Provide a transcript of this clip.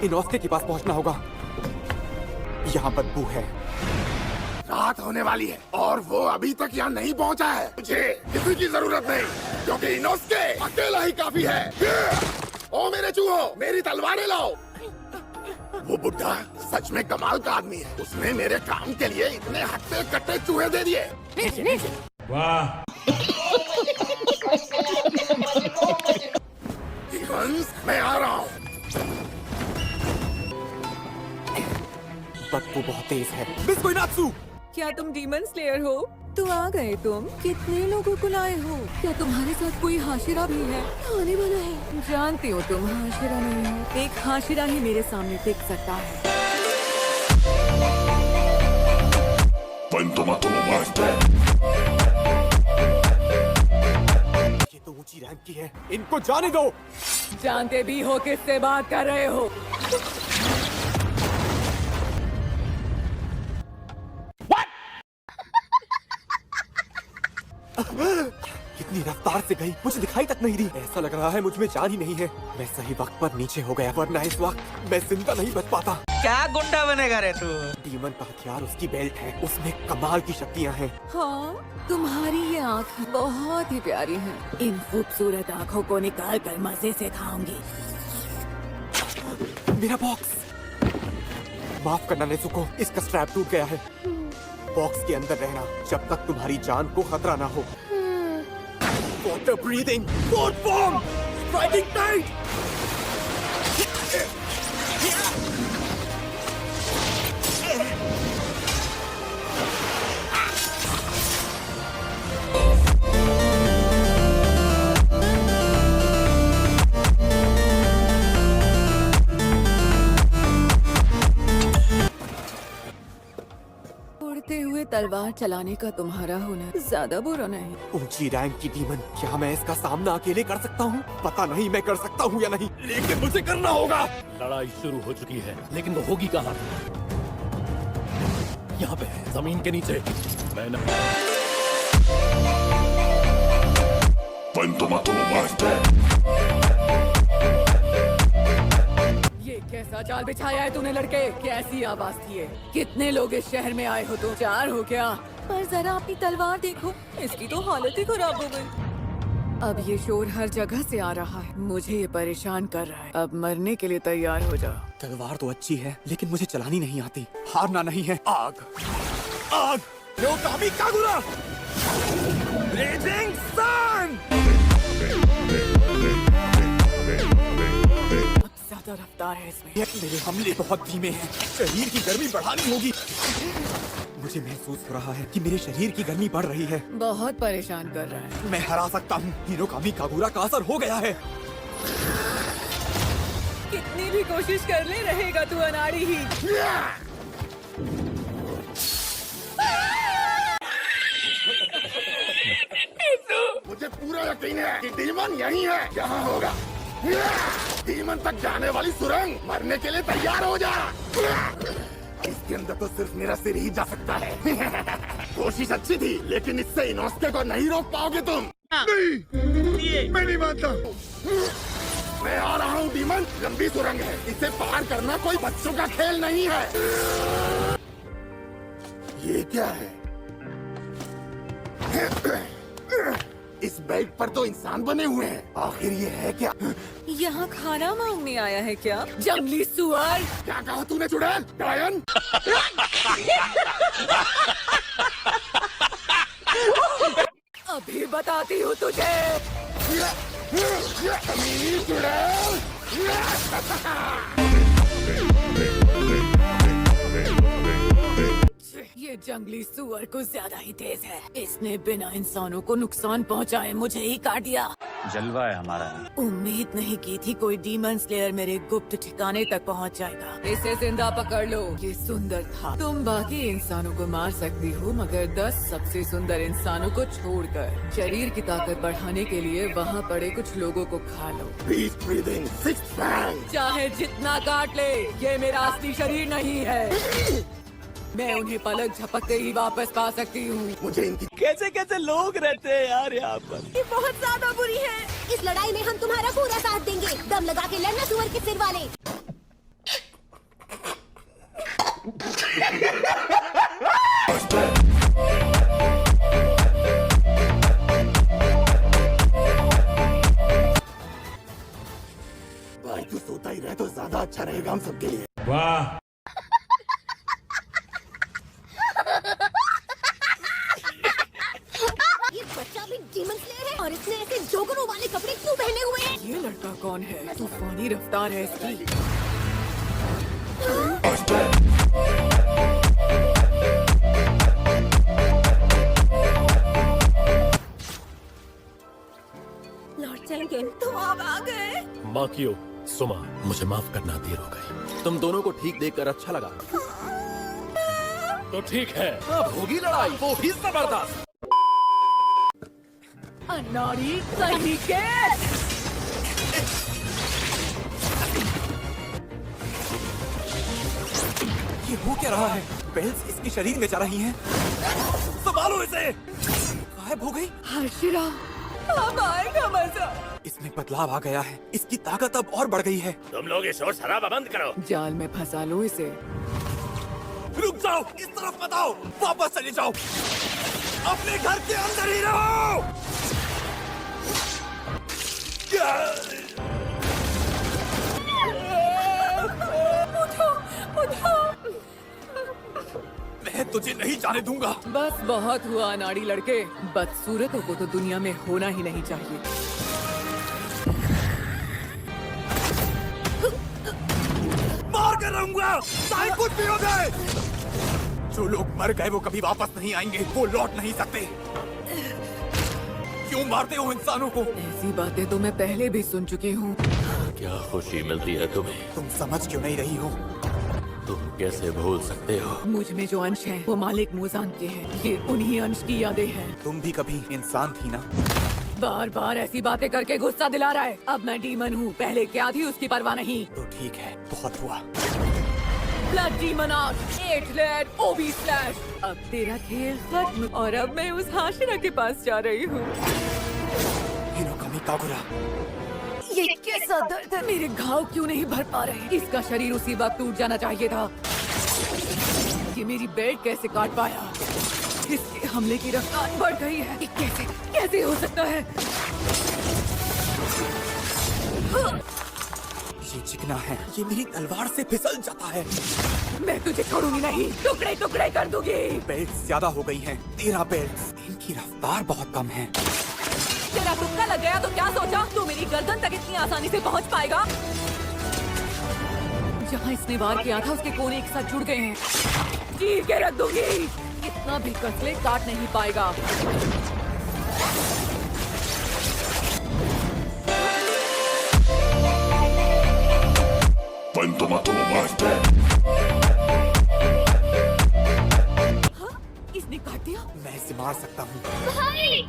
Inosuke के पास पहुंचना होगा। यहाँ बदबू है। रात होने वाली है और वो अभी तक यहाँ नहीं पहुँचा है। मुझे किसी की जरूरत नहीं, क्योंकि इनोस्के अकेला ही काफी है। ओ मेरे चूहो, मेरी तलवारें लाओ। वो बुड्ढा सच में कमाल का आदमी है। उसने मेरे काम के लिए इतने हट्टे कट्टे चूहे दे दिए। वाह। मैं आ रहा हूँ। बदबू बहुत तेज है। मिस कोइनात्सु! क्या तुम डीमन स्लेयर हो? तो आ गए तुम। कितने लोगों को लाए हो? क्या तुम्हारे साथ कोई हाशिरा भी है? आने वाला है। जानती हो तुम हाशिरा नहीं हो। एक हाशिरा ही मेरे सामने टिक सकता है। ये तो ऊंची रैंक की है, इनको जाने दो। जानते भी हो किससे बात कर रहे हो? कितनी रफ्तार से गई, मुझे दिखाई तक नहीं दी। ऐसा लग रहा है मुझ में जान ही नहीं है। मैं सही वक्त पर नीचे हो गया, वरना इस वक्त मैं जिंदा नहीं बच पाता। क्या गुंडा बनेगा रे तू? डीमन का हथियार उसकी बेल्ट है, उसमें कमाल की शक्तियाँ हैं। हाँ, तुम्हारी ये आँख बहुत ही प्यारी है। इन खूबसूरत आँखों को निकाल कर मजे से खाऊंगी। मेरा बॉक्स! माफ करना नेज़ुको, इसका स्ट्रैप टूट गया है। बॉक्स के अंदर रहना जब तक तुम्हारी जान को खतरा ना हो। Water breathing, fourth form, striking tight. उड़ते हुए तलवार चलाने का तुम्हारा हुनर ज्यादा बुरा नहीं। ऊंची रैंक की डीमन, क्या मैं इसका सामना अकेले कर सकता हूँ? पता नहीं मैं कर सकता हूँ या नहीं, लेकिन मुझे करना होगा। लड़ाई शुरू हो चुकी है, लेकिन वो होगी कहाँ? यहाँ पे, जमीन के नीचे। मैं न... ये कैसा जाल बिछाया है तूने लड़के? कैसी आवाज थी है? कितने लोग इस शहर में आए हो तुम? 4 हो क्या? पर जरा अपनी तलवार देखो, इसकी तो हालत ही खराब हो गई। अब ये शोर हर जगह से आ रहा है, मुझे ये परेशान कर रहा है। अब मरने के लिए तैयार हो जा। तलवार तो अच्छी है, लेकिन मुझे चलानी नहीं आती। हारना नहीं है। आग, आग, योकामी कागुरा, रेजिंग सन। ज्यादा रफ्तार है इसमें। मेरे हमले बहुत धीमे हैं। शरीर की गर्मी बढ़ानी होगी। मुझे महसूस हो रहा है कि मेरे शरीर की गर्मी बढ़ रही है। बहुत परेशान कर रहा है। मैं हरा सकता हूँ। हिरोकामी कागुरा का असर हो गया है। कितनी भी कोशिश कर ले, रहेगा तू अनाड़ी ही। मुझे पूरा यकीन है कि डीमन यही है, यहाँ होगा। डीमन तक जाने वाली सुरंग, मरने के लिए तैयार हो जा। इसके अंदर तो सिर्फ मेरा सिर ही जा सकता है। कोशिश अच्छी थी, लेकिन इससे इनोस्के को नहीं रोक पाओगे तुम। नहीं, मैं नहीं मानता। मैं आ रहा हूँ डीमन, लंबी सुरंग है, इसे पार करना कोई बच्चों का खेल नहीं है। ये क्या है? इस बेल्ट पर तो इंसान बने हुए हैं। आखिर ये है क्या? यहाँ खाना मांगने आया है क्या? जंगली सुअर! क्या कहा तूने चुड़ैल? डायन? अभी बताती हूँ तुझे। कमीनी चुड़ैल! ये जंगली सुअर को ज्यादा ही तेज है। इसने बिना इंसानों को नुकसान पहुँचाए मुझे ही काट दिया। जलवा है हमारा। उम्मीद नहीं की थी कोई डीमन स्लेयर मेरे गुप्त ठिकाने तक पहुँच जाएगा। इसे जिंदा पकड़ लो। ये सुंदर था। तुम बाकी इंसानों को मार सकती हो, मगर 10 सबसे सुंदर इंसानों को छोड़कर। शरीर की ताकत बढ़ाने के लिए वहाँ पड़े कुछ लोगों को खा लो। Beast breathing, sixth fang. चाहे जितना काट ले, ये मेरा असली शरीर नहीं है। मैं उन्हें पलक झपकते ही वापस पा सकती हूँ। मुझे इनकी कैसे कैसे लोग रहते हैं यार यहाँ पर। ये बहुत ज्यादा बुरी है। इस लड़ाई में हम तुम्हारा पूरा साथ देंगे। दम लगा के लड़ना सुअर के सिर वाले। जाए तो ज्यादा अच्छा रहेगा हम सबके लिए। वाह ये बच्चा भी डीमन स्लेयर है और इसने ऐसे जोगरों वाले कपड़े क्यों पहने हुए हैं? ये लड़का कौन है? तूफानी रफ्तार है इसकी। लॉर्ड चैंपियन, तुम अब आ गए। माकियो, सुमा, मुझे माफ करना, देर हो गई। तुम दोनों को ठीक देखकर अच्छा लगा। तो ठीक है, अब होगी लड़ाई, वो भी जबरदस्त। अनाड़ी कहीं के। ये हो क्या रहा है? बेल्स इसके शरीर में जा रही हैं। संभालो इसे। गायब हो गई। हाशिरा, अब आएगा मजा। इसमें बदलाव आ गया है। इसकी ताकत अब और बढ़ गई है। तुम लोग ये शोर शराबा बंद करो। जाल में फंसा लो इसे। रुक जाओ, इस तरफ मत आओ, वापस चले जाओ, अपने घर के अंदर ही रहो। उठो, उठो। मैं तुझे नहीं जाने दूंगा। बस बहुत हुआ अनाड़ी लड़के। बदसूरतों को तो दुनिया में होना ही नहीं चाहिए। मार कर रहूंगा, चाहे कुछ भी हो जाए। जो लोग मर गए वो कभी वापस नहीं आएंगे, वो लौट नहीं सकते। क्यों मारते हो इंसानों को? ऐसी बातें तो मैं पहले भी सुन चुकी हूँ। क्या खुशी मिलती है तुम्हें? तुम समझ क्यों नहीं रही हो? तुम कैसे भूल सकते हो? मुझ में जो अंश है वो मालिक मूजान के हैं। ये उन्हीं अंश की यादें हैं। तुम भी कभी इंसान थी ना? बार बार ऐसी बातें करके गुस्सा दिला रहा है। अब मैं डीमन हूँ, पहले क्या थी उसकी परवाह नहीं। तो ठीक है, बहुत हुआ। ब्लड डीमन आउट, 8 लेड ओबी स्लैश। अब तेरा खेल खत्म और अब मैं उस हाशिरा के पास जा रही हूँ। Hinokami Kagura. ये कैसा दर्द है? मेरे घाव क्यों नहीं भर पा रहे? इसका शरीर उसी वक्त टूट जाना चाहिए था। ये मेरी बेल्ट कैसे काट पाया? इसके हमले की रफ्तार बढ़ गई है। ये कैसे कैसे हो सकता है? ये चिकना है, ये मेरी तलवार से फिसल जाता है। मैं तुझे छोड़ूंगी नहीं, टुकड़े टुकड़े कर दूंगी। बेल्ट ज्यादा हो गई हैं, 13 बेल्ट। इनकी रफ्तार बहुत कम है। तेरा तुक्का लग गया तो क्या सोचा? तू मेरी गर्दन तक इतनी आसानी से पहुंच पाएगा? जहाँ इसने वार किया था उसके कोने एक साथ जुड़ गए हैं। चीर के रख दूंगी। इतना भी कस ले, काट नहीं पाएगा। हाँ? इसने काट दिया। मैं इसे मार सकता हूँ। भाई!